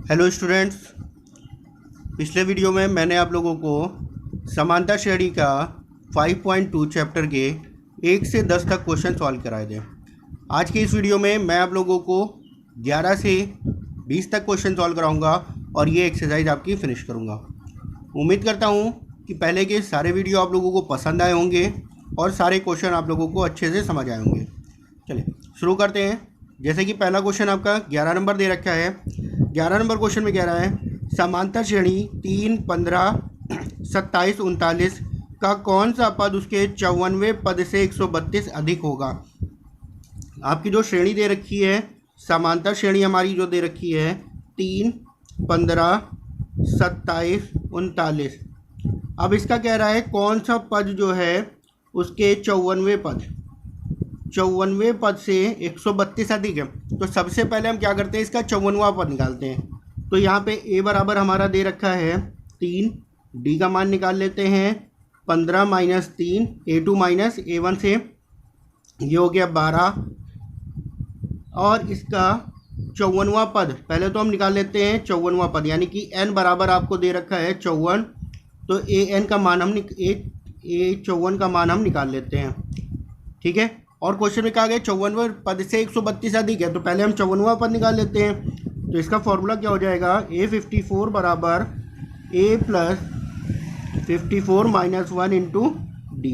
Hello students, पिछले video में मैंने आप लोगों को समांतर श्रेणी का 5.2 चैप्टर के 1 से 10 तक क्वेश्चन सॉल्व कराए थे। आज के इस वीडियो में मैं आप लोगों को 11 से 20 तक क्वेश्चन सॉल्व कराऊंगा और ये एक्सरसाइज आपकी फिनिश करूंगा। उम्मीद करता हूं कि पहले के सारे वीडियो आप लोगों को पसंद आए होंगे और सारे क्वेश्चन आप लोगों को अच्छे से समझ आए होंगे। चलिए शुरू करते हैं। जैसे कि पहला क्वेश्चन आपका 11 नंबर दे रखा है। 11 नंबर क्वेश्चन में कह रहा है समांतर श्रेणी 3, 15, 27, 39 का कौन सा पद उसके 54वें पद से 132 अधिक होगा। आपकी जो श्रेणी दे रखी है, समांतर श्रेणी हमारी जो दे रखी है 3, 15, 27, 39। अब इसका कह रहा है कौन सा पद जो है उसके 54वें पद से 132 अधिक है। तो सबसे पहले हम क्या करते हैं, इसका 54वां पद निकालते हैं। तो यहाँ पे a बराबर हमारा दे रखा है 3, d का मान निकाल लेते हैं 15 माइनस 3, a2 माइनस a1 से ये हो गया 12। और इसका 54वां पद पहले तो हम निकाल लेते हैं 54वां पद, यानी कि n बराबर आपको दे रखा है 54। तो a54 का मान हम निकाल लेते हैं। ठीक है, और क्वेश्चन में कहा गया 54वें पद से 132 अधिक है, तो पहले हम 54वां पद निकाल लेते हैं। तो इसका फॉर्मूला क्या हो जाएगा, a54 बराबर a plus 54 minus 1 into D.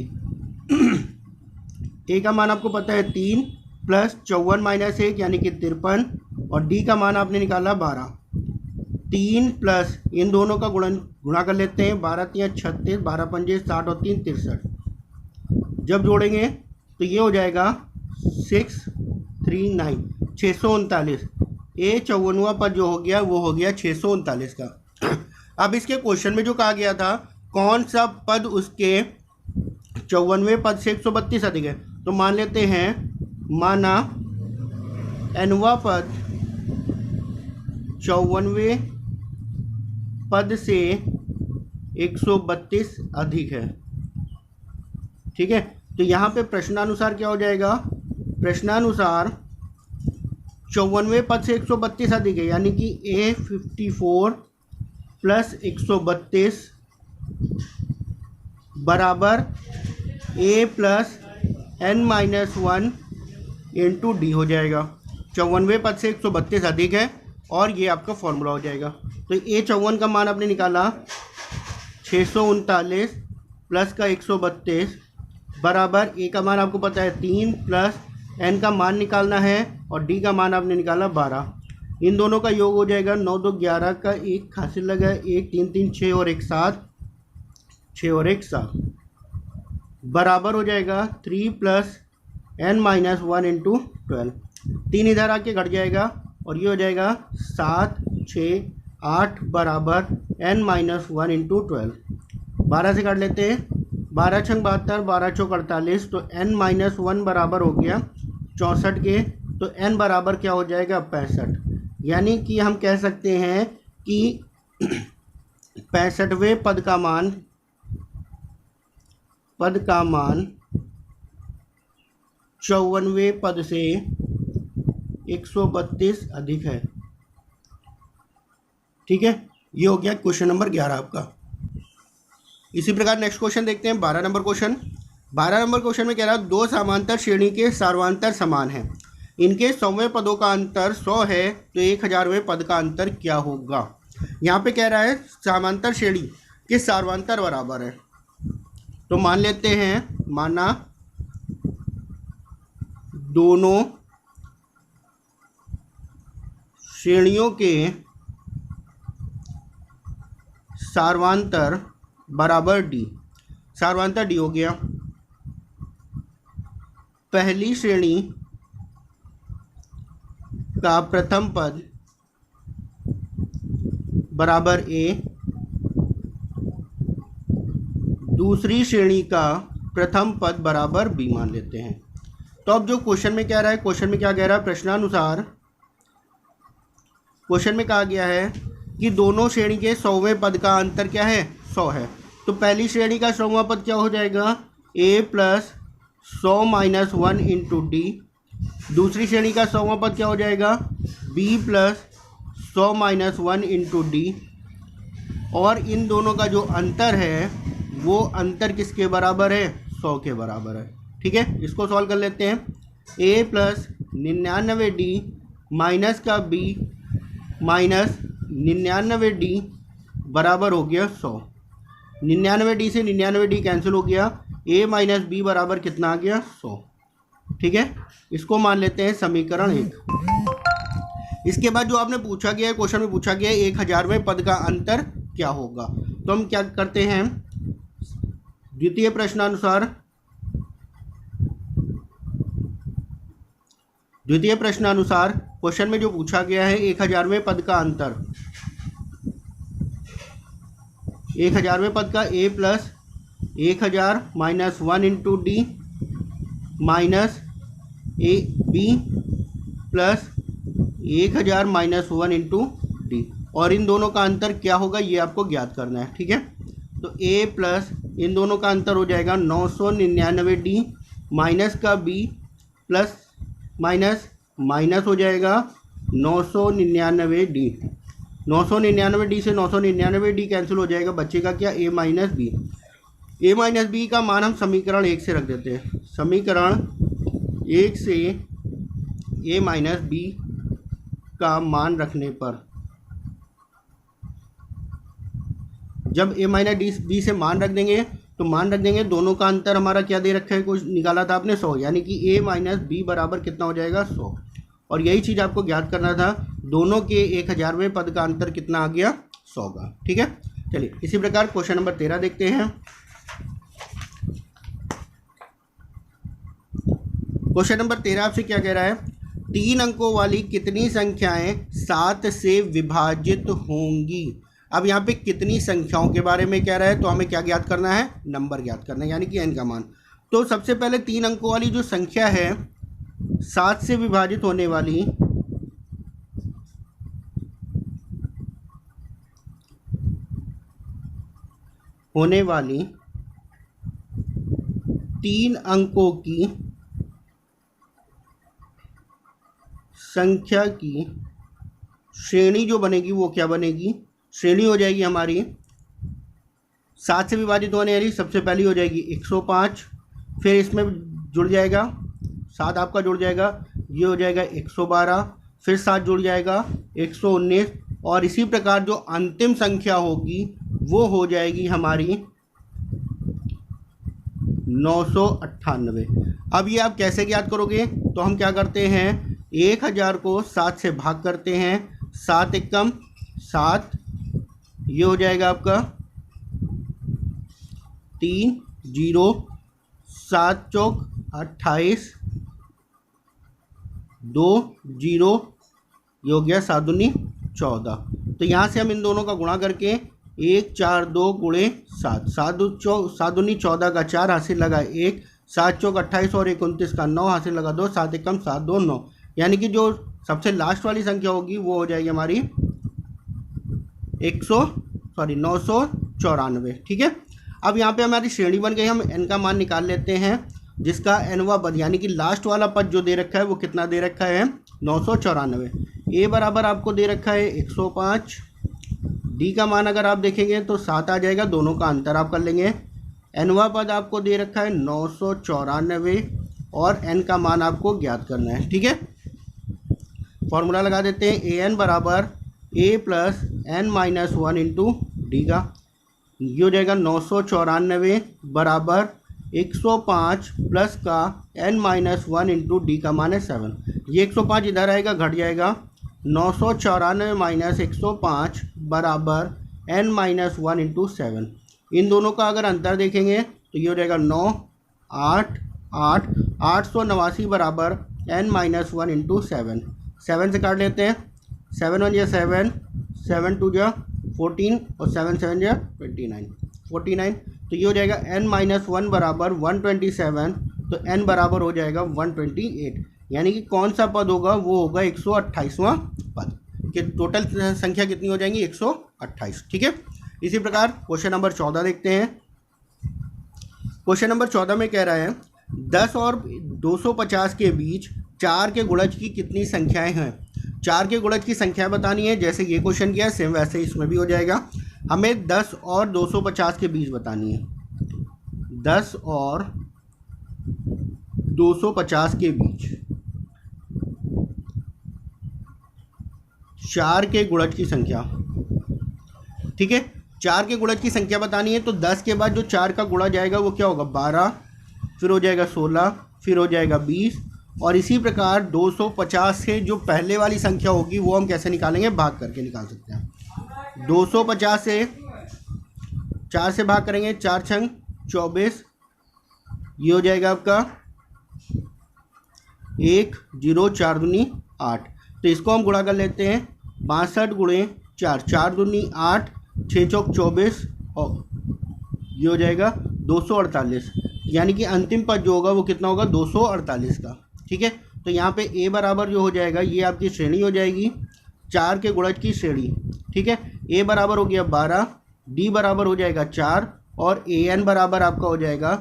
a का मान आपको पता है 3 प्लस 54 माइनस 1 यानी कि 53, और d का मान आपने निकाला 12। 3 प्लस इन दोनों का गुणा कर लेते हैं, 12 3 36, 12 पंजे 60 और 3 63। जब जोड़ेंगे तो ये हो जाएगा 639, 639। ए 54वां पद जो हो गया वो हो गया 639 का। अब इसके क्वेश्चन में जो कहा गया था कौन सा पद उसके 54वें पद से 132 अधिक है, तो मान लेते हैं माना nवां पद 54वें पद से 132 अधिक है। ठीक है, तो यहाँ पे प्रश्नानुसार क्या हो जाएगा, प्रश्नानुसार 54वें पद से 132 अधिक है, यानी कि a54 प्लस 132 बराबर a plus n minus 1 into D हो जाएगा। 54वें पद से 132 अधिक है और ये आपका फॉर्मूला हो जाएगा। तो a54 का मान आपने निकाला 639 प्लस का 132 बराबर a का मान आपको पता है 3 प्लस n का मान निकालना है और d का मान आपने निकाला 12। इन दोनों का योग हो जाएगा 9 2 11 का 1 हासिल लगा 1 3 3 6 और 1 7, 6 और 1 7 बराबर हो जाएगा 3 प्लस n माइनस 1 इंटू 12। 3 इधर आके घट जाएगा और ये हो जाएगा 7 6 8 बराबर n माइनस 1 इंटू 12। 12 से काट लेते हैं, 12 छंग 72, 12 चौक 48, तो n माइनस 1 बराबर हो गया 64 के। तो n बराबर क्या हो जाएगा 65, यानी कि हम कह सकते हैं कि 65वें पद का मान 54वें पद से 132 अधिक है। ठीक है, ये हो गया क्वेश्चन नंबर 11 आपका। इसी प्रकार नेक्स्ट क्वेश्चन देखते हैं 12 नंबर क्वेश्चन। 12 नंबर क्वेश्चन में कह रहा है दो समांतर श्रेणी के सार्वंतर समान हैं, इनके 100वें पदों का अंतर 100 है, तो 1000वें पद का अंतर क्या होगा। यहाँ पे कह रहा है समांतर श्रेणी के सार्वंतर बराबर है, तो मान लेते हैं माना दोनों श्रेणियों के सार्वंतर बराबर डी। सार्वंतर डी हो गया। पहली श्रेणी का प्रथम पद बराबर ए, दूसरी श्रेणी का प्रथम पद बराबर बी मान लेते हैं। तो अब जो क्वेश्चन में क्या रहा है, क्वेश्चन में क्या कह रहा है, प्रश्नानुसार क्वेश्चन में कहा गया है कि दोनों श्रेणी के 100वें पद का अंतर क्या है, 100 है। तो पहली श्रेणी का 100वां पद क्या हो जाएगा, a plus 100 minus 1 into D. दूसरी श्रेणी का 100वां पद क्या हो जाएगा, b plus 100 minus 1 into D, और इन दोनों का जो अंतर है वो अंतर किसके बराबर है? 100 के बराबर है। ठीक है, इसको सॉल्व कर लेते हैं। a प्लस 99d माइनस का b माइनस 99d बराबर हो गया 100। 99d से 99d कैंसिल हो गया, a माइनस b बराबर कितना आ गया? 100। ठीक है, इसको मान लेते हैं समीकरण 1। इसके बाद जो आपने पूछा गया है, क्वेश्चन में पूछा गया है 1000वें पद का अंतर क्या होगा, तो हम क्या करते हैं, द्वितीय प्रश्नानुसार क्वेश्चन में जो पूछा गया है 1000वें पद का अंतर, 1000वें पद का a plus 1000 minus 1 into D minus A B plus 1000 minus 1 into D, और इन दोनों का अंतर क्या होगा ये आपको ज्ञात करना है। ठीक है, तो a प्लस इन दोनों का अंतर हो जाएगा 999d माइनस का b प्लस माइनस माइनस हो जाएगा 999d, 999d से 999d कैंसिल हो जाएगा, बचेगा क्या? a minus b। a minus b का मान हम समीकरण 1 से रख देते हैं। समीकरण 1 से a माइनस b का मान रखने पर, जब a माइनस b से मान रख देंगे तो मान रख देंगे दोनों का अंतर हमारा क्या दे रखा है, कुछ निकाला था आपने 100, यानी कि a माइनस b बराबर कितना हो जाएगा? 100। और यही चीज़ आपको ज्ञात करना था, दोनों के 1000वें पद का अंतर कितना आ गया? 100 का। ठीक है, चलिए इसी प्रकार क्वेश्चन नंबर 13 देखते हैं। क्वेश्चन नंबर 13 आपसे क्या कह रहा है, 3 अंकों वाली कितनी संख्याएं 7 से विभाजित होंगी। अब यहाँ पे कितनी संख्याओं के बारे में कह रहा है, तो हमें क्या ज्ञात करना है? नंबर ज्ञात करना है, यानी कि n का मान। तो सबसे पहले 3 अंकों वाली जो संख्या है 7 से विभाजित होने वाली, होने वाली 3 अंकों की संख्या की श्रेणी जो बनेगी वो क्या बनेगी? श्रेणी हो जाएगी हमारी 7 से विभाजित होने वाली, सबसे पहली हो जाएगी 105, फिर इसमें जुड़ जाएगा 7 आपका जुड़ जाएगा, ये हो जाएगा 112, फिर 7 जुड़ जाएगा 119, और इसी प्रकार जो अंतिम संख्या होगी वो हो जाएगी हमारी 998। अब ये आप कैसे ज्ञात करोगे, तो हम क्या करते हैं, 1000 को 7 से भाग करते हैं, 7 एकम 7, ये हो जाएगा आपका 3 0, 7 चौक 28, 2 0, ये हो गया 7 दूनी 14। तो यहाँ से हम इन दोनों का गुणा करके 1 4 2 गुणे 7, 7 दूनी 14 का 4 हासिल लगा 1, 7 चौक 28 और 1 29 का 9 हासिल लगा 2, 7 एकम 7 2 9, यानी कि जो सबसे लास्ट वाली संख्या होगी वो हो जाएगी हमारी 994। ठीक है, अब यहाँ पे हमारी श्रेणी बन गई, हम n का मान निकाल लेते हैं, जिसका nवां पद यानी कि लास्ट वाला पद जो दे रखा है वो कितना दे रखा है? 994। a बराबर आपको दे रखा है 105, d का मान अगर आप देखेंगे तो 7 आ जाएगा, दोनों का अंतर आप कर लेंगे। nवां पद आपको दे रखा है 994 और n का मान आपको ज्ञात करना है। ठीक है, फॉर्मूला लगा देते हैं, an बराबर a plus n minus 1 into D का, ये हो जाएगा 994 बराबर 105 प्लस का n माइनस 1 इंटू डी का मान है 7, ये 105 इधर आएगा घट जाएगा, 994 माइनस 105 बराबर n माइनस 1 इंटू 7। इन दोनों का अगर अंतर देखेंगे तो ये हो जाएगा 9 8 8, 889 बराबर n माइनस 1 इंटू 7, 7 से काट लेते हैं, 7 1 या 7, 7 2 जा 14 और 7 7 जा 49, तो ये हो जाएगा n माइनस 1 बराबर 127, तो n बराबर हो जाएगा 128, यानी कि कौन सा पद होगा, वो होगा 128वां पद। कि टोटल संख्या कितनी हो जाएंगी? 128। ठीक है, इसी प्रकार क्वेश्चन नंबर 14 देखते हैं। क्वेश्चन नंबर 14 में कह रहा है 10 और 250 के बीच 4 के गुणज की कितनी संख्याएं हैं। 4 के गुणज की संख्या बतानी है, जैसे ये क्वेश्चन किया सेम वैसे इसमें भी हो जाएगा। हमें 10 और 250 के बीच बतानी है, 10 और 250 के बीच 4 के गुणज की संख्या। ठीक है, 4 के गुणज की संख्या बतानी है, तो 10 के बाद जो 4 का गुणा जाएगा वो क्या होगा 12, फिर हो जाएगा 16, फिर हो जाएगा 20, और इसी प्रकार 250 से जो पहले वाली संख्या होगी वो हम कैसे निकालेंगे, भाग करके निकाल सकते हैं। 250 से 4 से भाग करेंगे, 4 छंग 24, ये हो जाएगा आपका 1, 0, 4 दूनी 8। तो इसको हम गुणा कर लेते हैं, 62 गुणे 4, 4 दूनी 8, 6 चौक 24, और ये हो जाएगा 248। यानी कि अंतिम पद जो होगा वो कितना होगा 248 का। ठीक है, तो यहाँ पे a बराबर जो हो जाएगा ये आपकी श्रेणी हो जाएगी 4 के गुणज की श्रेणी। ठीक है, a बराबर हो गया 12, d बराबर हो जाएगा 4, और an बराबर आपका हो जाएगा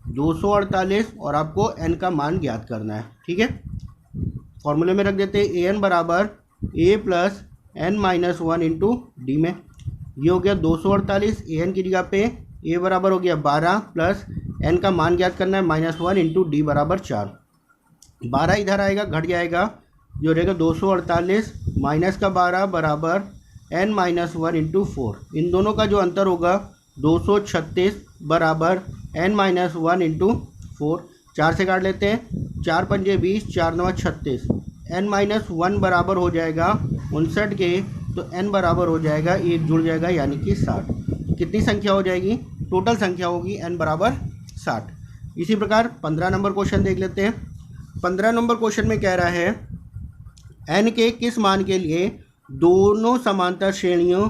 248, और आपको n का मान ज्ञात करना है। ठीक है, फॉर्मूले में रख देते हैं an बराबर a plus n minus 1 into D में। ये हो गया 248, an की जगह पे a बराबर हो गया 12 प्लस n का मान ज्ञात करना है -1 इंटू डी बराबर 4। 12 इधर आएगा घट जाएगा, जो हो जाएगा 248 माइनस का 12 बराबर n माइनस 1 इंटू 4। इन दोनों का जो अंतर होगा 236 बराबर n माइनस 1 इंटू 4। 4 से काट लेते हैं, 4 पंजे 20, 4 नवा 36, n माइनस 1 बराबर हो जाएगा 59 के, तो n बराबर हो जाएगा 1 जुड़ जाएगा यानी कि 60। कितनी संख्या हो जाएगी, टोटल संख्या होगी n बराबर 60। इसी प्रकार 15 नंबर क्वेश्चन देख लेते हैं। 15 नंबर क्वेश्चन में कह रहा है n के किस मान के लिए दोनों समांतर श्रेणियों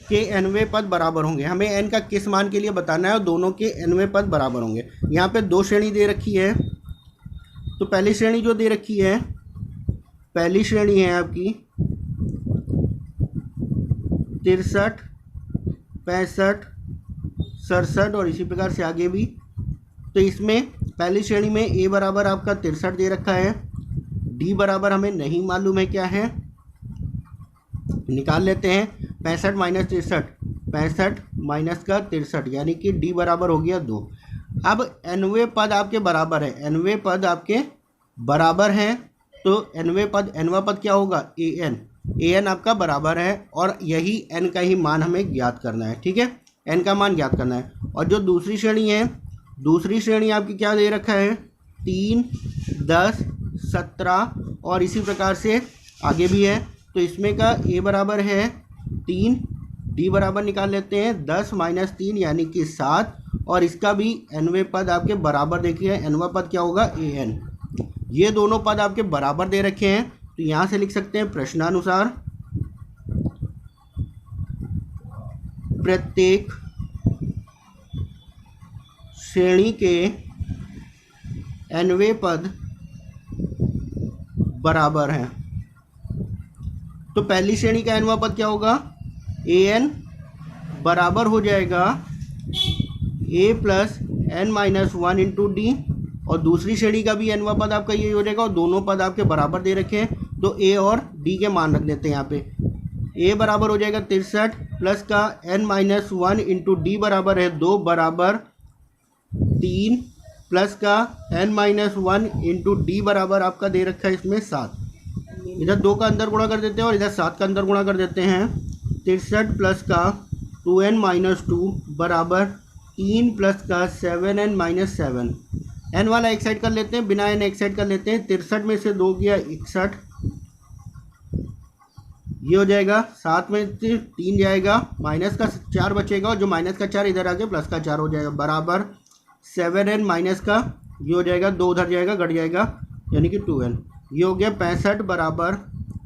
के nवें पद बराबर होंगे। हमें n का किस मान के लिए बताना है और दोनों के nवें पद बराबर होंगे। यहाँ पे दो श्रेणी दे रखी है, तो पहली श्रेणी जो दे रखी है, पहली श्रेणी है आपकी 63, 65, 67 और इसी प्रकार से आगे भी। तो इसमें पहली श्रेणी में a बराबर आपका 63 दे रखा है, d बराबर हमें नहीं मालूम है क्या है, निकाल लेते हैं। 65 माइनस 63, 65 माइनस का 63 यानी कि d बराबर हो गया 2। अब nवें पद आपके बराबर है, nवें पद आपके बराबर हैं, तो nवें पद nवां पद क्या होगा an आपका बराबर है, और यही n का ही मान हमें ज्ञात करना है। ठीक है, n का मान ज्ञात करना है। और जो दूसरी श्रेणी है, दूसरी श्रेणी आपकी क्या दे रखा है 3, 10, 17 और इसी प्रकार से आगे भी है। तो इसमें का a बराबर है 3, d बराबर निकाल लेते हैं 10 माइनस 3 यानी कि 7, और इसका भी nवें पद आपके बराबर देखिए, nवां पद क्या होगा an। ये दोनों पद आपके बराबर दे रखे हैं, तो यहाँ से लिख सकते हैं प्रश्नानुसार प्रत्येक श्रेणी के nवें पद बराबर हैं। तो पहली श्रेणी का nवां पद क्या होगा an बराबर हो जाएगा a plus n minus 1 into D, और दूसरी श्रेणी का भी nवां पद आपका ये हो जाएगा, और दोनों पद आपके बराबर दे रखे हैं, तो a और d के मान रख देते हैं यहाँ पे। a बराबर हो जाएगा 63 प्लस का n माइनस 1 इंटू डी बराबर है 2 बराबर 3 प्लस का n माइनस 1 इंटू डी बराबर आपका दे रखा है इसमें 7। इधर 2 का अंदर गुणा कर देते हैं और इधर 7 का अंदर गुणा कर देते हैं। 63 प्लस का 2n माइनस 2 बराबर 3 प्लस का 7n माइनस 7। n वाला एक साइड कर लेते हैं, बिना n एक साइड कर लेते हैं। 63 में से 2 गया 61, ये हो जाएगा। 7 में से 3 जाएगा, माइनस का 4 बचेगा, और जो माइनस का 4 इधर आके प्लस का 4 हो जाएगा बराबर 7n माइनस का, ये हो जाएगा 2 उधर जाएगा घट जाएगा यानी कि 2n। ये हो गया 65 बराबर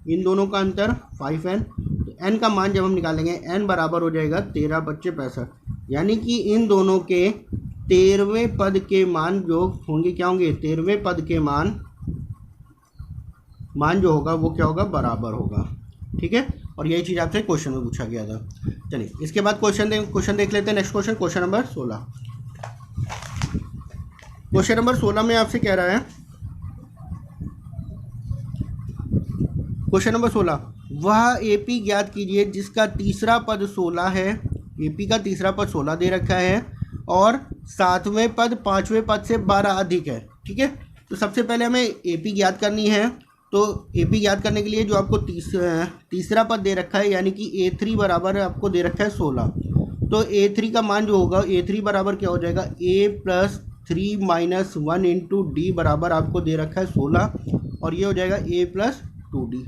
इन दोनों का अंतर 5n। तो n का मान जब हम निकालेंगे n बराबर हो जाएगा 13 बच्चे 65, यानी कि इन दोनों के 13वें पद के मान जो होंगे क्या होंगे, 13वें पद के मान जो होगा वो क्या होगा बराबर होगा। ठीक है, और यही चीज़ आपसे क्वेश्चन में पूछा गया था। चलिए इसके बाद क्वेश्चन देख लेते हैं। Next question number 16। Question number 16 में आपसे कह रहा है क्वेश्चन नंबर 16, वह AP ज्ञात कीजिए जिसका तीसरा पद 16 है। AP का तीसरा पद 16 दे रखा है और सातवें पद पाँचवें पद से 12 अधिक है। ठीक है, तो सबसे पहले हमें AP ज्ञात करनी है। तो AP ज्ञात करने के लिए जो आपको तीसरा पद दे रखा है यानी कि A3 बराबर आपको दे रखा है 16। तो A3 का मान जो होगा, A3 बराबर क्या हो जाएगा, A+3 - 1 इंटू D बराबर आपको दे रखा है 16 और ये हो जाएगा A+2D।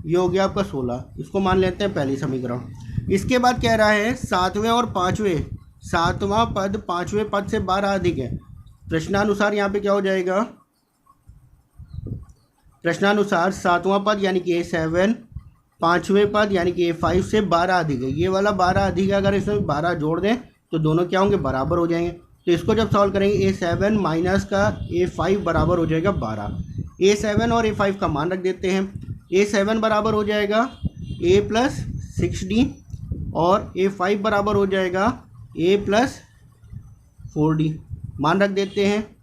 ये हो गया आपका 16। इसको मान लेते हैं पहली समीकरण। इसके बाद कह रहा है सातवें और पाँचवें, सातवां पद पाँचवें पद से 12 अधिक है। प्रश्नानुसार यहाँ पे क्या हो जाएगा, प्रश्नानुसार सातवां पद यानी कि A7, पाँचवें पद यानी कि A5 से 12 अधिक है। ये वाला 12 अधिक है, अगर इसमें 12 जोड़ दें तो दोनों क्या होंगे, बराबर हो जाएंगे। तो इसको जब सॉल्व करेंगे A7 माइनस का A5 बराबर हो जाएगा 12। A7 और A5 का मान रख देते हैं। A7 बराबर हो जाएगा A+6D और A5 बराबर हो जाएगा A+4D। मान रख देते हैं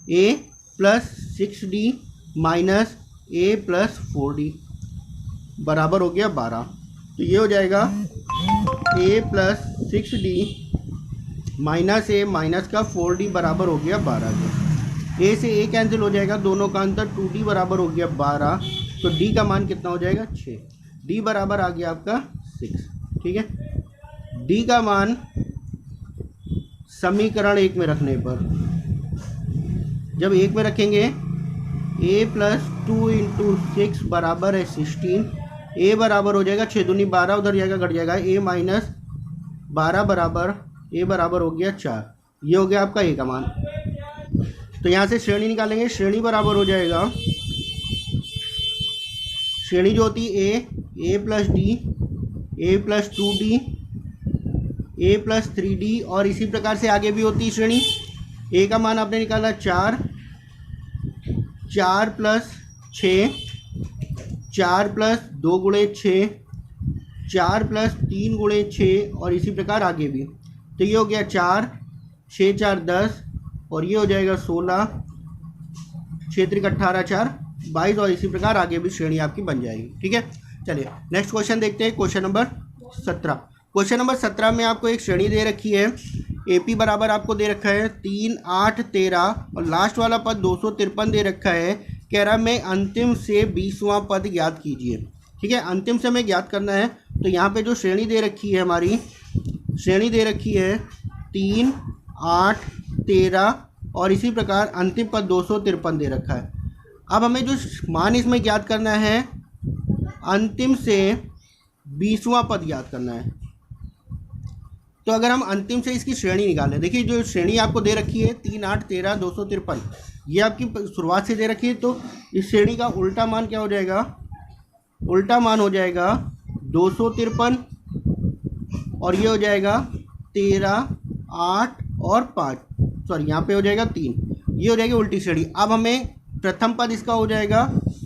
A+6D माइनस A+4D बराबर हो गया 12। तो ये हो जाएगा A+6D माइनस A माइनस का 4D बराबर हो गया 12 के। A से A कैंसिल हो जाएगा, दोनों का अंतर 2D बराबर हो गया 12। तो D का मान कितना हो जाएगा, 6। D बराबर आ गया आपका 6। ठीक है, D का मान समीकरण 1 में रखने पर, जब 1 में रखेंगे A+2 इंटू 6 बराबर है 16। A बराबर हो जाएगा 6 दूनी 12, उधर जाएगा घट जाएगा। A माइनस 12 बराबर A बराबर हो गया 4। ये हो गया आपका A का मान। तो यहाँ से श्रेणी निकालेंगे, श्रेणी बराबर हो जाएगा, श्रेणी जो होती है A+D, A+2D, A+3D और इसी प्रकार से आगे भी होती है श्रेणी। A का मान आपने निकाला 4, 4 + 6, 4 + 2 × 6, 4 + 3 × 6 और इसी प्रकार आगे भी। तो ये हो गया 4, 6 × 4 10 और ये हो जाएगा 16, 6 × 3 = 18, 4 22 और इसी प्रकार आगे भी श्रेणी आपकी बन जाएगी। ठीक है, चलिए नेक्स्ट क्वेश्चन देखते हैं। Question number 17। क्वेश्चन नंबर 17 में आपको एक श्रेणी दे रखी है। AP बराबर आपको दे रखा है 3, 8, 13 और लास्ट वाला पद 253 दे रखा है। कह रहा मैं अंतिम से 20वां पद ज्ञात कीजिए। ठीक है, अंतिम से हमें ज्ञात करना है। तो यहाँ पे जो श्रेणी दे रखी है, हमारी श्रेणी दे रखी है 3, 8, 13 और इसी प्रकार अंतिम पद 253 दे रखा है। अब हमें जो मान इसमें ज्ञात करना है, अंतिम से 20वां पद ज्ञात करना है। तो अगर हम अंतिम से इसकी श्रेणी निकालें, देखिए जो श्रेणी आपको दे रखी है 3, 8, 13, 253, ये आपकी शुरुआत से दे रखी है। तो इस श्रेणी का उल्टा मान क्या हो जाएगा, उल्टा मान हो जाएगा 253 और ये हो जाएगा 13, 8 और 5, सॉरी यहाँ पे हो जाएगा 3, ये हो जाएगी उल्टी श्रेणी। अब हमें प्रथम पद इसका हो जाएगा,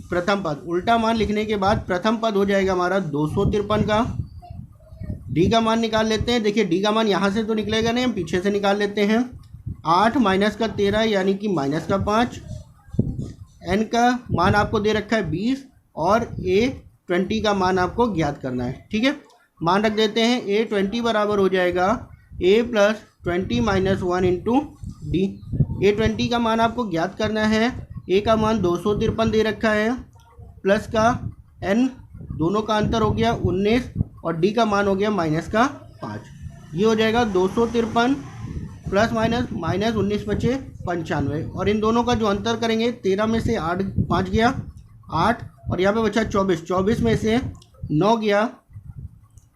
प्रथम पद उल्टा मान लिखने के बाद प्रथम पद हो जाएगा हमारा 253 का। D का मान निकाल लेते हैं। देखिए D का मान यहाँ से तो निकलेगा नहीं, हम पीछे से निकाल लेते हैं। 8 माइनस का 13 यानी कि माइनस का 5। N का मान आपको दे रखा है 20 और A20 का मान आपको ज्ञात करना है। ठीक है, मान रख देते हैं। A20 बराबर हो जाएगा A+20 - 1 इंटू D। A20 का मान आपको ज्ञात करना है। A का मान 253 दे रखा है, प्लस का N, दोनों का अंतर हो गया 19 और D का मान हो गया माइनस का 5। ये हो जाएगा 253 प्लस माइनस -19 बचे 95 और इन दोनों का जो अंतर करेंगे 13 में से 8 5 गया 8 और यहाँ पे बचा 24, 24 में से 9 गया,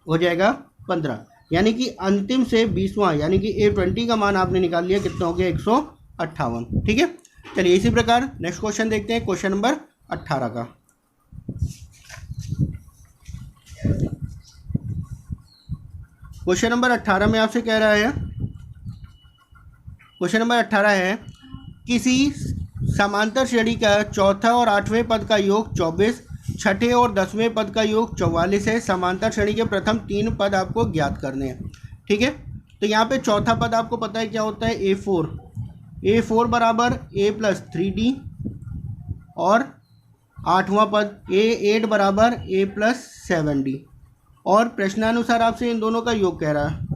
हो जाएगा 15। यानी कि अंतिम से 20वां यानी कि A20 का मान आपने निकाल लिया, कितना हो गया 158। ठीक है, चलिए इसी प्रकार नेक्स्ट क्वेश्चन देखते हैं, क्वेश्चन नंबर 18 का। क्वेश्चन नंबर 18 में आपसे कह रहा है, क्वेश्चन नंबर 18 है किसी समांतर श्रेणी का चौथा और 8वें पद का योग 24, छठे और 10वें पद का योग 44 है। समांतर श्रेणी के प्रथम 3 पद आपको ज्ञात करने हैं। ठीक है, तो यहाँ पे चौथा पद आपको पता है क्या होता है, A4 बराबर A+3D और 8वां पद ए 8 बराबर ए प्लस 7d। और प्रश्नानुसार आपसे इन दोनों का योग कह रहा है।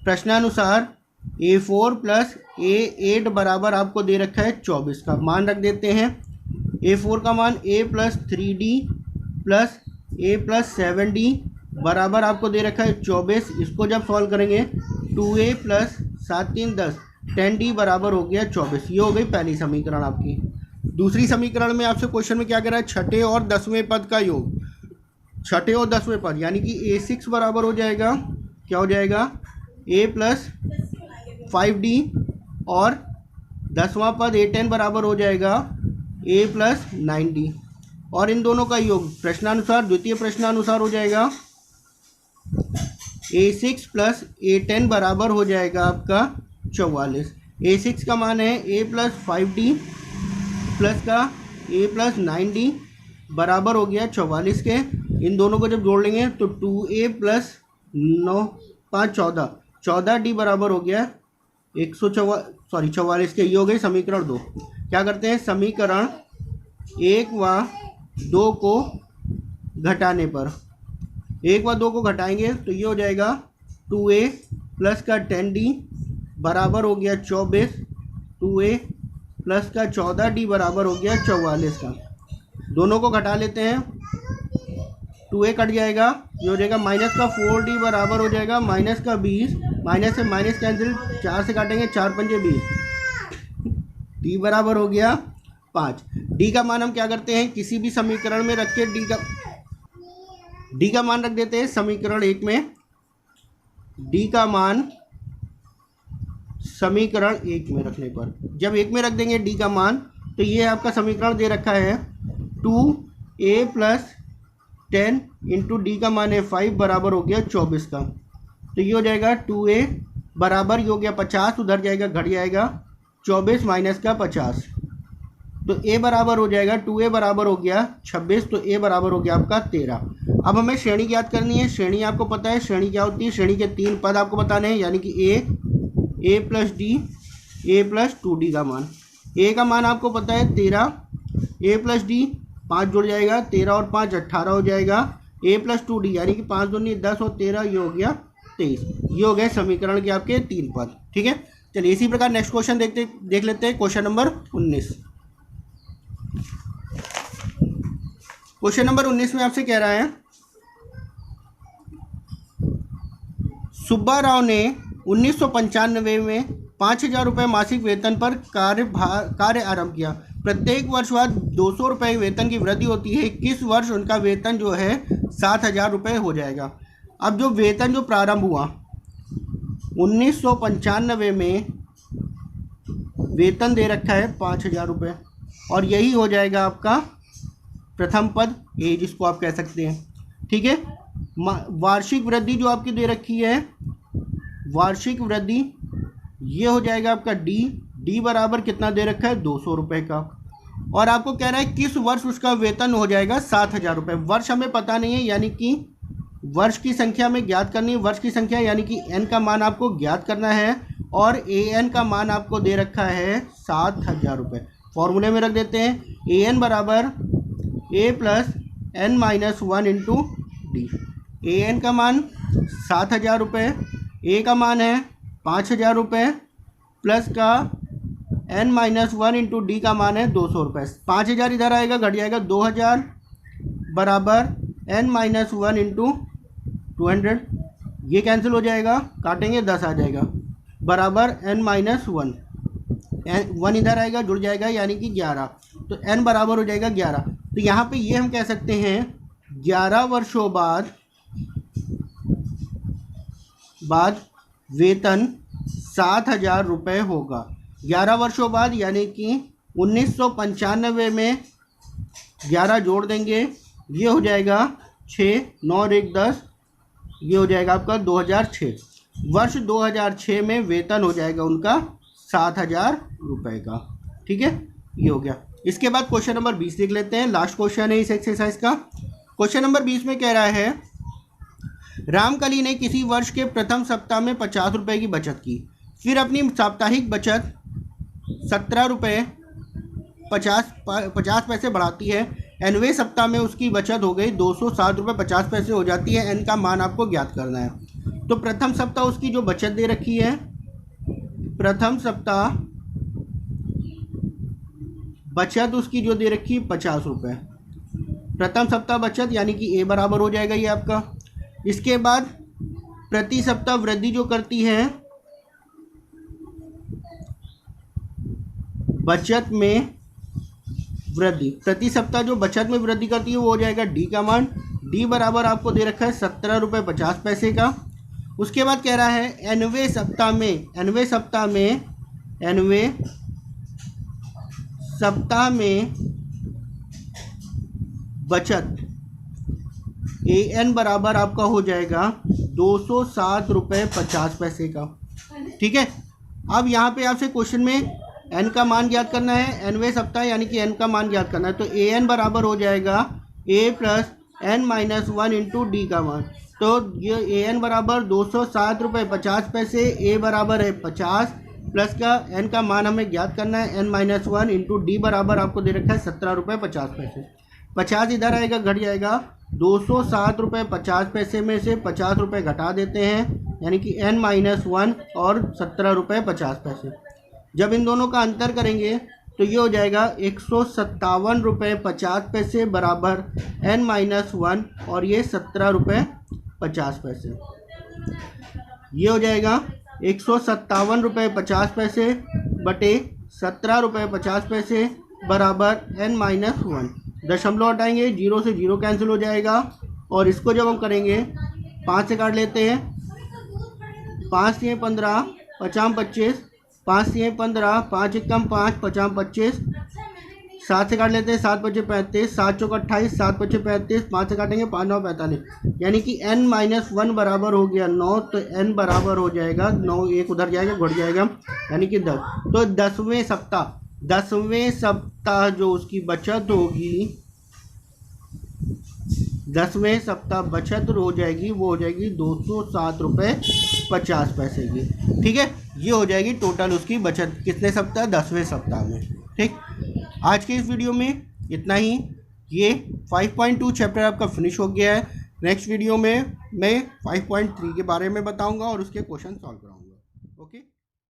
प्रश्नानुसार A4 प्लस A8 बराबर आपको दे रखा है 24 का मान रख देते हैं। A4 का मान A plus 3D plus A plus 7D बराबर आपको दे रखा है 24। इसको जब सॉल्व करेंगे 2A प्लस 7 3 10 10D बराबर हो गया 24। ये हो गई पहली समीकरण आपकी। दूसरी समीकरण में आपसे क्वेश्चन में क्या कह रहा है, छठे और 10वें पद का योग। छठे और 10वें पद यानी कि A6 बराबर हो जाएगा, क्या हो जाएगा, A प्लस 5D और 10वां पद A10 बराबर हो जाएगा A प्लस 9D। और इन दोनों का योग प्रश्नानुसार द्वितीय प्रश्नानुसार हो जाएगा A6 प्लस A10 बराबर हो जाएगा आपका 44। A6 का मान है A प्लस 5D प्लस का A प्लस 9D बराबर हो गया 44 के। इन दोनों को जब जोड़ लेंगे तो 2A प्लस 9 5 14 14D बराबर हो गया 44 के। ये हो गई समीकरण 2। क्या करते हैं, समीकरण 1 व 2 को घटाने पर 1 व 2 को घटाएंगे तो ये हो जाएगा 2A प्लस का 10D बराबर हो गया 24। 2A प्लस का 14D बराबर हो गया 44 का। दोनों को घटा लेते हैं, 2A कट जाएगा, ये हो जाएगा माइनस का 4D बराबर हो जाएगा माइनस का 20। माइनस से माइनस कैंसिल, 4 से काटेंगे 4 पंजे 20। D बराबर हो गया 5। D का मान हम क्या करते हैं, किसी भी समीकरण में रख के D का मान रख देते हैं। समीकरण 1 में D का मान समीकरण 1 में रखने पर, जब 1 में रख देंगे D का मान, तो ये आपका समीकरण दे रखा है 2A प्लस 10 इंटू D का मान है 5 बराबर हो गया 24 का। तो ये हो जाएगा 2A बराबर, ये हो गया 50, उधर जाएगा घट जाएगा 24 माइनस का 50। तो A बराबर हो जाएगा 2A बराबर हो गया 26, तो A बराबर हो गया आपका 13। अब हमें श्रेणी ज्ञात करनी है। श्रेणी आपको पता है श्रेणी क्या होती है, श्रेणी के 3 पद आपको बताने हैं, यानी कि A plus D, A plus 2D का मान। A का मान आपको पता है 13, A प्लस D 5 जुड़ जाएगा, 13 और 5 18 हो जाएगा। A प्लस 2D यानी कि 5 दूनी 10 और 13, ये हो गया 23। ये हो गए समीकरण के आपके 3 पद। ठीक है, चलिए इसी प्रकार नेक्स्ट क्वेश्चन देख लेते हैं। Question number 19। क्वेश्चन नंबर 19 में आपसे कह रहा है, सुब्बा राव ने 1995 में 5,000 रुपये मासिक वेतन पर कार्य आरंभ किया। प्रत्येक वर्ष बाद 200 रुपये वेतन की वृद्धि होती है। किस वर्ष उनका वेतन जो है 7,000 रुपये हो जाएगा। अब जो वेतन जो प्रारंभ हुआ 1995 में, वेतन दे रखा है 5,000 रुपये, और यही हो जाएगा आपका प्रथम पद ए, जिसको आप कह सकते हैं। ठीक है, वार्षिक वृद्धि जो आपकी दे रखी है, वार्षिक वृद्धि, ये हो जाएगा आपका डी बराबर कितना दे रखा है 200 रुपये का। और आपको कह रहा है किस वर्ष उसका वेतन हो जाएगा 7,000 रुपये। वर्ष हमें पता नहीं है, यानी कि वर्ष की संख्या में ज्ञात करनी है। वर्ष की संख्या यानी कि n का मान आपको ज्ञात करना है, और an का मान आपको दे रखा है 7,000 रुपये। फॉर्मूले में रख देते हैं, an बराबर a plus n minus 1 into D. an का मान 7,000 रुपये, a का मान है 5,000 रुपये, प्लस का n माइनस 1 इंटू डी का मान है 200 रुपये। 5,000 इधर आएगा, घट जाएगा 2,000 बराबर n माइनस 1 इंटू 200, ये कैंसिल हो जाएगा, काटेंगे 10 आ जाएगा, बराबर n माइनस 1, 1 इधर आएगा जुड़ जाएगा, यानी कि 11। तो n बराबर हो जाएगा 11। तो यहाँ पे ये हम कह सकते हैं 11 वर्षों बाद वेतन 7,000 रुपये होगा। 11 वर्षों बाद यानी कि 1995 में 11 जोड़ देंगे, ये हो जाएगा 6, 9 और 1 10, ये हो जाएगा आपका 2006। वर्ष 2006 में वेतन हो जाएगा उनका 7,000 रुपये का। ठीक है, ये हो गया। इसके बाद क्वेश्चन नंबर 20 देख लेते हैं, लास्ट क्वेश्चन है इस एक्सरसाइज का। क्वेश्चन नंबर 20 में कह रहा है, रामकली ने किसी वर्ष के प्रथम सप्ताह में 50 रुपये की बचत की, फिर अपनी साप्ताहिक बचत 17 रुपये 50 पैसे बढ़ाती है। nवें सप्ताह में उसकी बचत हो गई 207 रुपये 50 पैसे हो जाती है। n का मान आपको ज्ञात करना है। तो प्रथम सप्ताह उसकी जो बचत दे रखी है, प्रथम सप्ताह बचत उसकी जो दे रखी है 50 रुपये, प्रथम सप्ताह बचत यानी कि a बराबर हो जाएगा ये आपका। इसके बाद प्रति सप्ताह वृद्धि जो करती है बचत में वृद्धि, प्रति सप्ताह जो बचत में वृद्धि करती है वो हो जाएगा d का मान। d बराबर आपको दे रखा है 17 रुपये 50 पैसे का। उसके बाद कह रहा है nवें सप्ताह में बचत an बराबर आपका हो जाएगा 207 रुपये 50 पैसे का। ठीक है, अब यहाँ पे आपसे क्वेश्चन में n का मान ज्ञात करना है, nवें सप्ताह यानी कि n का मान ज्ञात करना है। तो an बराबर हो जाएगा a plus n minus 1 into D का मान। तो ये an बराबर 207 रुपये 50 पैसे, a बराबर है 50 प्लस का n का मान हमें ज्ञात करना है n माइनस 1 इंटू डी बराबर आपको दे रखा है 17 रुपये 50 पैसे। 50 इधर आएगा, घट जाएगा। 207 रुपये 50 पैसे में से 50 रुपये घटा देते हैं यानी कि n माइनस 1 और 17 रुपये 50 पैसे। जब इन दोनों का अंतर करेंगे तो ये हो जाएगा 157 रुपये 50 पैसे बराबर n माइनस 1 और ये 17 रुपये 50 पैसे। ये हो जाएगा 157 रुपये 50 पैसे बटे 17 रुपये 50 पैसे बराबर n माइनस 1। दशमलव हटाएंगे, 0 से 0 कैंसिल हो जाएगा और इसको जब हम करेंगे 5 से काट लेते हैं। 5 से 15 50 25, 5 से 15 5 एकम 5 50 25, 7 से काट लेते हैं 7 25 35, 7 चौक 28, 7 25 35, 5 से काटेंगे 5 9 45 यानी कि n माइनस 1 बराबर हो गया 9। तो n बराबर हो जाएगा 9, एक उधर जाएगा घट जाएगा यानी कि 10। तो 10वें सप्ताह जो उसकी बचत होगी, 10वें सप्ताह बचत हो जाएगी वो हो जाएगी 207 रुपये 50 पैसे की। ठीक है, ये हो जाएगी टोटल उसकी बचत कितने सप्ताह, 10वें सप्ताह में। ठीक, आज के इस वीडियो में इतना ही। ये 5.2 चैप्टर आपका फिनिश हो गया है। नेक्स्ट वीडियो में मैं 5.3 के बारे में बताऊंगा और उसके क्वेश्चन सॉल्व करूँगा।